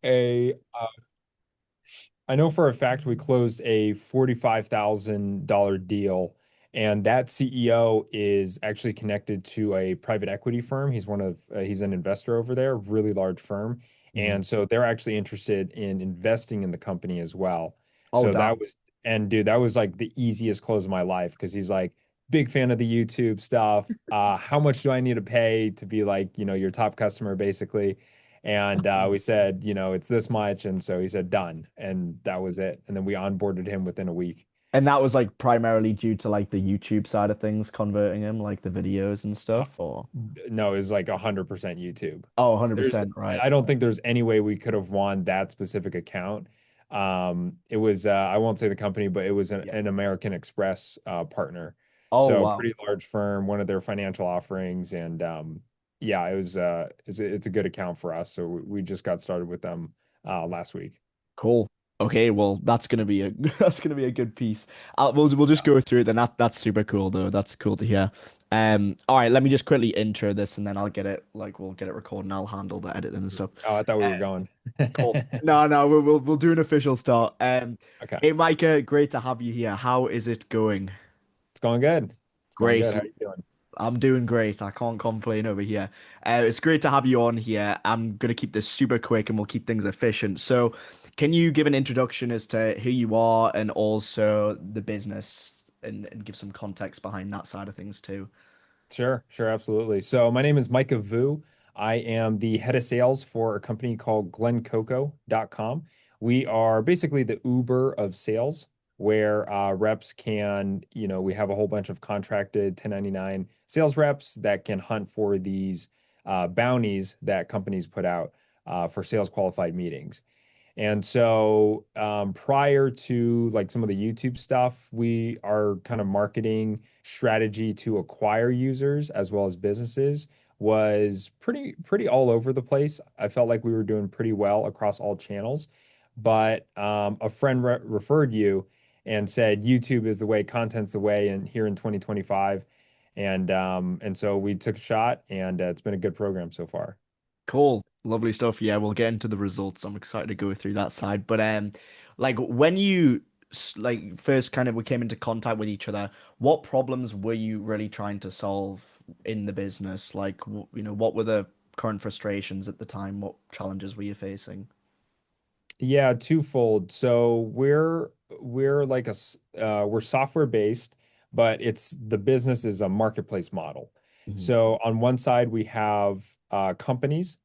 a I know for a fact we closed a $45,000 deal, and that CEO is actually connected to a private equity firm. He's an investor over there, really large firm. Mhm. And so they're actually interested in investing in the company as well. Oh, So that damn. was, and dude, that was like the easiest close of my life because he's like, big fan of the YouTube stuff. How much do I need to pay to be like, your top customer, basically? And we said, it's this much. And so he said, done. And that was it. And then we onboarded him within a week. And that was like primarily due to like the YouTube side of things converting him, like the videos and Uh, stuff, or no, it was like 100% YouTube. oh, There's, 100%, right. I don't think there's any way we could have won that specific account. It was, I won't say the company, but it was Yeah. an American Express partner. Oh, So wow. pretty large firm, one of their financial offerings. And yeah, it's a good account for us. So we just got started with them last week. Cool. Okay, well, that's gonna be a that's gonna be a good piece. We'll just go through it then. That's super cool though. That's cool to hear. All right, let me just quickly intro this and then I'll get it like we'll get it recorded and I'll handle the editing and stuff. Oh, I thought we Uh, were going. cool. No, no, we'll do an official start. Okay. Hey Micah, great to have you here. How is it going? It's going good. It's going good. Great. How are you doing? I'm doing great. I can't complain over here. It's great to have you on here. I'm going to keep this super quick and we'll keep things efficient. So, can you give an introduction as to who you are and also the business and give some context behind that side of things too? Sure, sure, absolutely. So my name is Micah Vu. I am the head of sales for a company called Glencoco.com. We are basically the Uber of sales, where reps can, we have a whole bunch of contracted 1099 sales reps that can hunt for these bounties that companies put out for sales qualified meetings. And so prior to like some of the YouTube stuff, we our kind of marketing strategy to acquire users as well as businesses was pretty all over the place. I felt like we were doing pretty well across all channels, but a friend referred you and said YouTube is the way, content's the way, and here in 2025, and so we took a shot, and it's been a good program so far. Cool. Lovely stuff. Yeah, we'll get into the results. I'm excited to go through that side. But like when you like first kind of we came into contact with each other, what problems were you really trying to solve in the business? Like, what were the current frustrations at the time? What challenges were you facing? Yeah, twofold. So we're like we're software based, but it's the business is a marketplace model. Mhm. So on one side we have companies,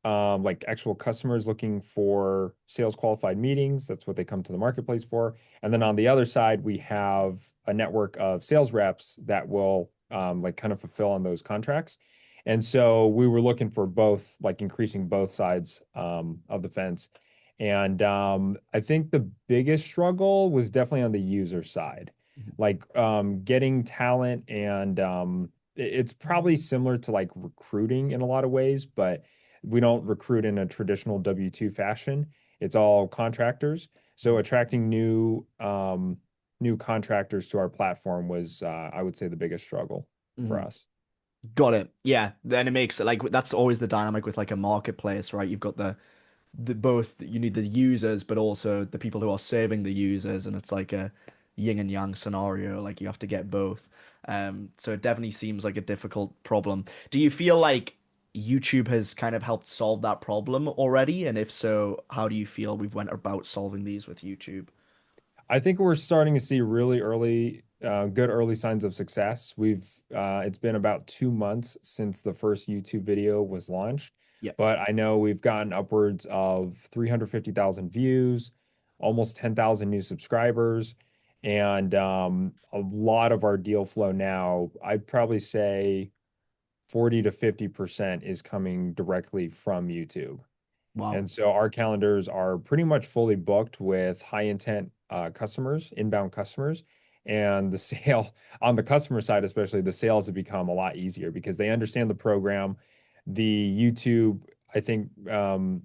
like actual customers looking for sales qualified meetings. That's what they come to the marketplace for. And then on the other side we have a network of sales reps that will like kind of fulfill on those contracts. And so we were looking for both, like increasing both sides of the fence. And I think the biggest struggle was definitely on the user side, Mhm. like getting talent, and it's probably similar to like recruiting in a lot of ways, but we don't recruit in a traditional W-2 fashion. It's all contractors. So Mhm. attracting new contractors to our platform was, I would say, the biggest struggle for Mhm. us. Got it. Yeah. Then it makes it like that's always the dynamic with like a marketplace, right? You've got the both you need the users but also the people who are serving the users and it's like a yin and yang scenario like you have to get both so it definitely seems like a difficult problem. Do you feel like YouTube has kind of helped solve that problem already, and if so, how do you feel we've went about solving these with YouTube? I think we're starting to see really good early signs of success. It's been about 2 months since the first YouTube video was launched, Yeah. but I know we've gotten upwards of 350,000 views, almost 10,000 new subscribers, and a lot of our deal flow now, I'd probably say 40 to 50% is coming directly from YouTube. Wow. And so our calendars are pretty much fully booked with high intent customers, inbound customers. And the sale on the customer side, especially the sales have become a lot easier because they understand the program. The YouTube, I think,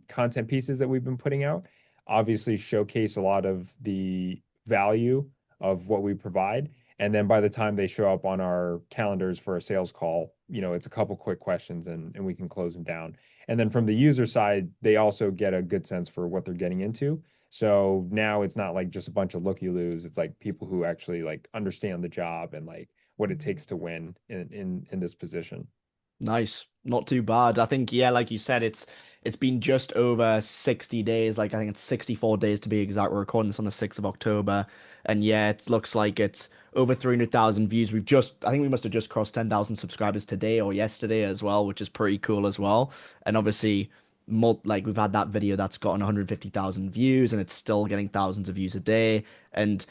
content pieces that we've been putting out obviously showcase a lot of the value of what we provide. And then by the time they show up on our calendars for a sales call, it's a couple quick questions and we can close them down. And then from the user side, they also get a good sense for what they're getting into. So now it's not like just a bunch of looky-loos. It's like people who actually like understand the job and like what it takes to win in this position. Nice. Not too bad. I think, yeah, like you said, it's been just over 60 days. Like I think it's 64 days to be exact. We're recording this on the 6th of October. And yeah, it looks like it's over 300,000 views. I think we must have just crossed 10,000 subscribers today or yesterday as well, which is pretty cool as well. And obviously, like we've had that video that's gotten 150,000 views and it's still getting thousands of views a day. And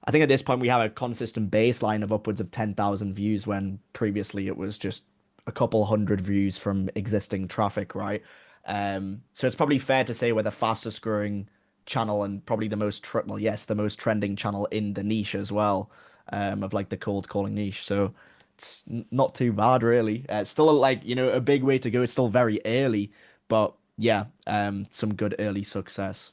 I think at this point we have a consistent baseline of upwards of 10,000 views when previously it was just a couple hundred views from existing traffic, right? So it's probably fair to say we're the fastest growing channel and probably the most, well, yes, the most trending channel in the niche as well, of like the cold calling niche. So it's not too bad, really. It's still like, a big way to go. It's still very early, but yeah, some good early success.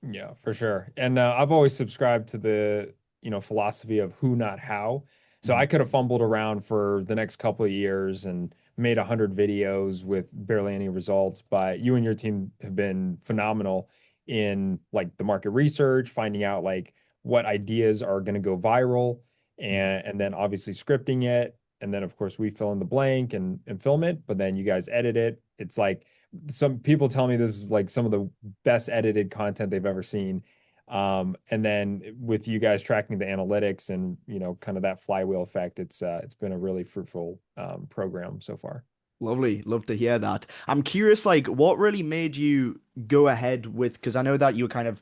Yeah, for sure. And I've always subscribed to the, philosophy of who, not how. So I Mhm. could have fumbled around for the next couple of years and made 100 videos with barely any results, but you and your team have been phenomenal in like the market research, finding out like what ideas are going to go viral and then obviously scripting it. And then of course we fill in the blank and film it, but then you guys edit it. It's like some people tell me this is like some of the best edited content they've ever seen. And then with you guys tracking the analytics and kind of that flywheel effect, it's been a really fruitful program so far. Lovely. Love to hear that. I'm curious, like, what really made you go ahead with, because I know that you were kind of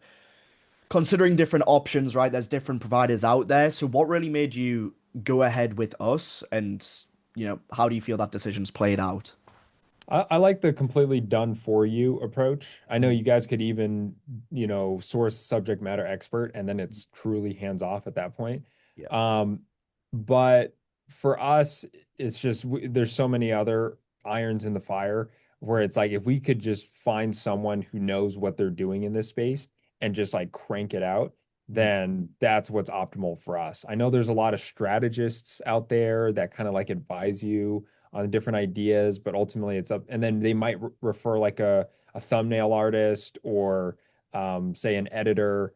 considering different options, right? There's different providers out there. So what really made you go ahead with us? And, how do you feel that decision's played out? I like the completely done for you approach. I know Mhm. you guys could even, source a subject matter expert and then it's truly hands off at that point. Yeah. Um, but for us, it's just there's so many other irons in the fire where it's like if we could just find someone who knows what they're doing in this space and just like crank it out, Mhm. then that's what's optimal for us. I know there's a lot of strategists out there that kind of like advise you on different ideas, but ultimately it's up. And then they might refer like a thumbnail artist or say an editor.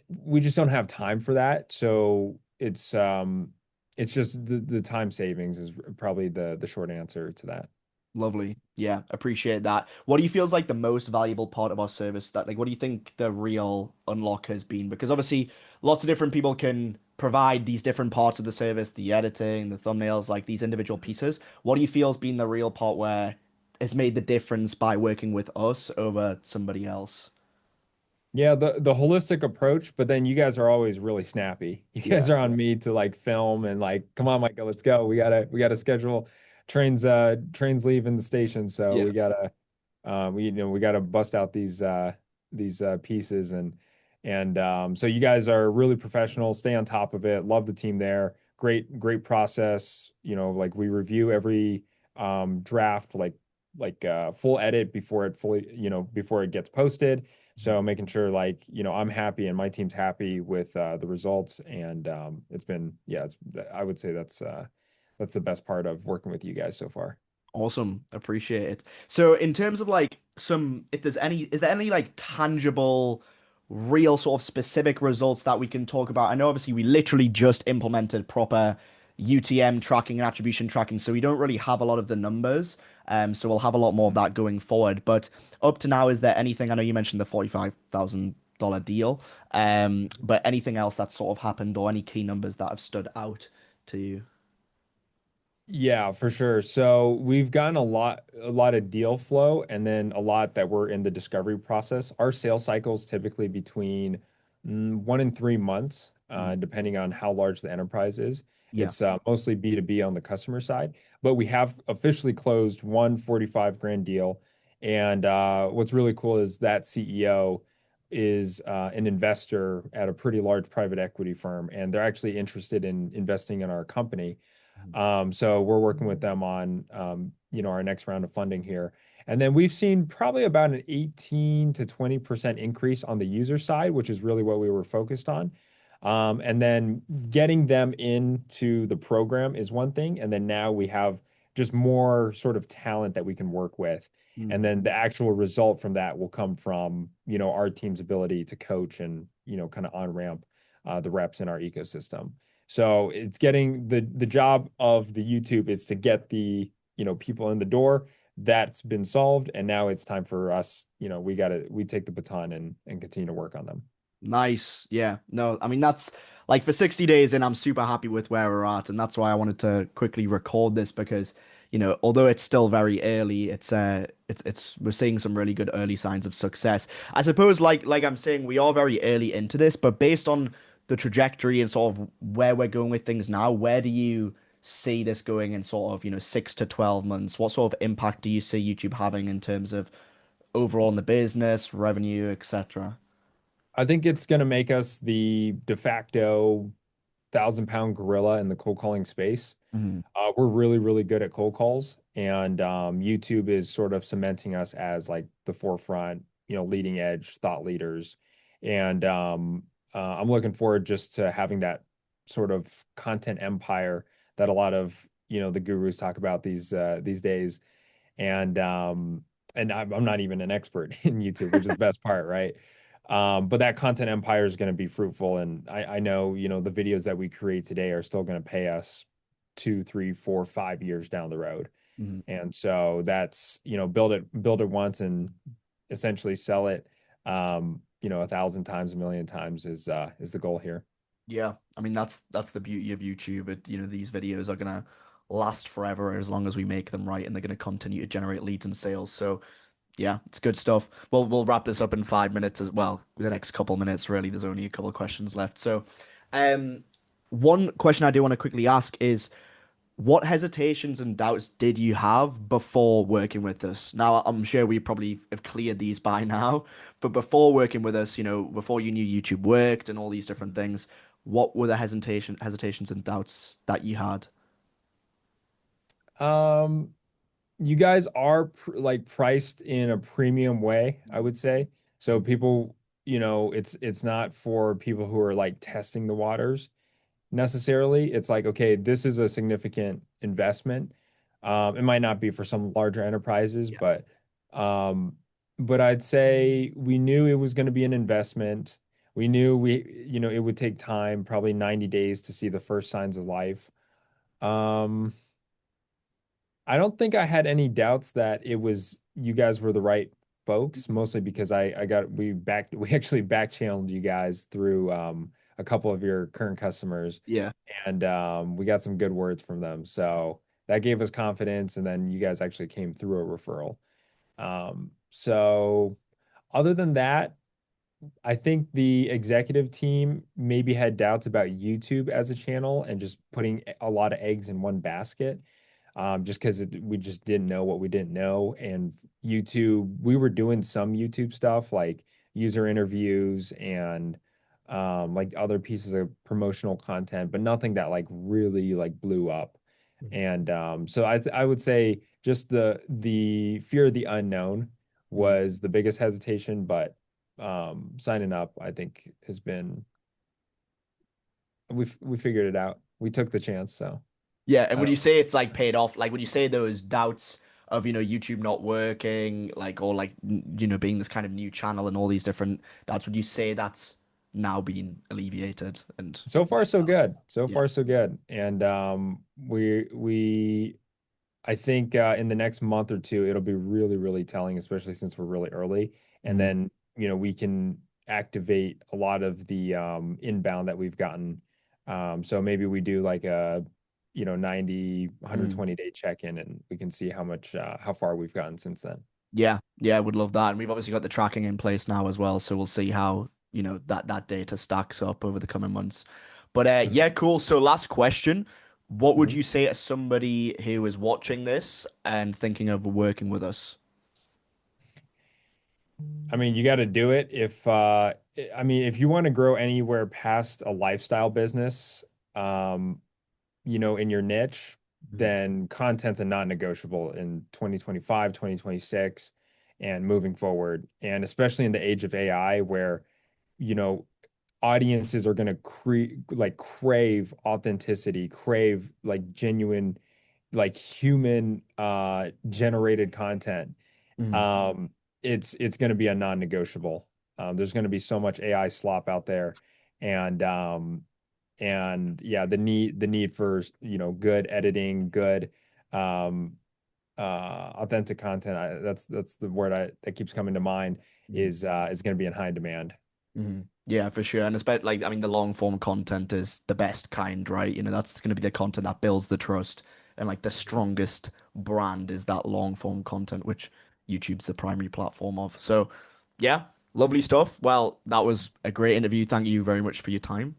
We just don't have time for that. So it's just the time savings is probably the short answer to that. Lovely. Yeah, appreciate that. What do you feel is like the most valuable part of our service that like what do you think the real unlock has been? Because obviously lots of different people can provide these different parts of the service, the editing, the thumbnails, like these individual pieces. What do you feel has been the real part where it's made the difference by working with us over somebody else? Yeah, the holistic approach, but then you guys are always really snappy. You guys Yeah. are on me to like film and like, come on, Micah, let's go. We gotta schedule trains leave in the station, so Yeah. we gotta we gotta bust out these pieces and so you guys are really professional, stay on top of it, love the team there. Great process. Like we review every draft like full edit before it fully, before it gets posted. So making sure like, I'm happy and my team's happy with the results. And it's been, yeah, I would say that's the best part of working with you guys so far. Awesome. Appreciate it. So in terms of like if there's is there any like tangible, real sort of specific results that we can talk about? I know obviously we literally just implemented proper UTM tracking and attribution tracking, so we don't really have a lot of the numbers. So we'll have a lot more of that going forward. But up to now, is there anything? I know you mentioned the $45,000 deal, but anything else that's sort of happened or any key numbers that have stood out to you? Yeah, for sure. So we've gotten a lot of deal flow and then a lot that we're in the discovery process. Our sales cycles typically between 1 and 3 months, Mhm. depending on how large the enterprise is. Yeah. It's mostly B2B on the customer side, but we have officially closed one 45 grand deal. And what's really cool is that CEO is an investor at a pretty large private equity firm, and they're actually interested in investing in our company. So we're working with them on our next round of funding here. And then we've seen probably about an 18 to 20% increase on the user side, which is really what we were focused on. And then getting them into the program is one thing. And then now we have just more sort of talent that we can work with. And Mm. then the actual result from that will come from, our team's ability to coach and, kind of on ramp the reps in our ecosystem. So it's getting the job of the YouTube is to get the, people in the door. That's been solved. And now it's time for us, we take the baton and continue to work on them. Nice. Yeah. No, I mean that's like for 60 days in, I'm super happy with where we're at, and that's why I wanted to quickly record this because, although it's still very early, it's we're seeing some really good early signs of success. I suppose like I'm saying, we are very early into this, but based on the trajectory and sort of where we're going with things now, where do you see this going in sort of, 6 to 12 months? What sort of impact do you see YouTube having in terms of overall in the business, revenue, etc.? I think it's going to make us the de facto 1,000-pound gorilla in the cold calling space. Mhm. We're really, really good at cold calls, and YouTube is sort of cementing us as like the forefront, leading edge thought leaders. And I'm looking forward just to having that sort of content empire that a lot of the gurus talk about these days. And I'm not even an expert in YouTube, which is the best part, right? But that content empire is going to be fruitful, and I know the videos that we create today are still going to pay us 2, 3, 4, 5 years down the road. Mhm. And so that's build it once and essentially sell it 1,000 times, a million times is the goal here. Yeah, I mean that's the beauty of YouTube. These videos are gonna last forever as long as we make them right, and they're gonna continue to generate leads and sales. So yeah, it's good stuff. We'll wrap this up in 5 minutes as well. The next couple minutes, really. There's only a couple of questions left. So, um, one question I do want to quickly ask is, what hesitations and doubts did you have before working with us? Now, I'm sure we probably have cleared these by now, but before working with us, before you knew YouTube worked and all these different things, what were the hesitations and doubts that you had? Um, you guys are like priced in a premium way, I would say. So people, it's not for people who are like testing the waters necessarily. It's like, okay, this is a significant investment. It might not be for some larger enterprises, Yeah. um, but I'd say we knew it was going to be an investment. We knew it would take time, probably 90 days to see the first signs of life. Um, I don't think I had any doubts that it was you guys were the right folks, mostly because we actually back channeled you guys through a couple of your current customers, Yeah. and we got some good words from them. So that gave us confidence, and then you guys actually came through a referral. So other than that, I think the executive team maybe had doubts about YouTube as a channel and just putting a lot of eggs in one basket, just because we just didn't know what we didn't know. And YouTube, we were doing some YouTube stuff like user interviews and like other pieces of promotional content, but nothing that like really like blew up. And so I would say just the fear of the unknown Mhm. was the biggest hesitation, but signing up, I think, has been we figured it out. We took the chance, so Yeah, and I would you don't. say it's like paid off? Like, would you say those doubts of, YouTube not working, like, or like, being this kind of new channel and all these different doubts, would you say that's now been alleviated and So far, so good. So yeah. far, so good. And I think in the next month or two, it'll be really, really telling, especially since we're really early. And Mhm. then, we can activate a lot of the inbound that we've gotten. So maybe we do like a, 90, Mhm. 120-day check-in, and we can see how far we've gotten since then. Yeah, yeah, would love that. And we've obviously got the tracking in place now as well, so we'll see how, that data stacks up over the coming months. But Mhm. yeah, cool. So last question, what would Mhm. you say to somebody who is watching this and thinking of working with us? I mean, you got to do it if you want to grow anywhere past a lifestyle business, um, in your niche, Mhm. then content's a non-negotiable in 2025, 2026, and moving forward. And especially in the age of AI where, you know, audiences are going to crave authenticity, crave like genuine like human generated content, Mm, um, it's going to be a non-negotiable. There's going to be so much AI slop out there, and yeah, the need for good editing, good um, authentic content. That's the word that keeps coming to mind mm, is going to be in high demand. mm. Yeah, for sure. And especially like I mean the long form content is the best kind, right? You know, that's going to be the content that builds the trust. And like the strongest brand is that long form content, which YouTube's the primary platform of. So, yeah, lovely stuff. Well, that was a great interview. Thank you very much for your time.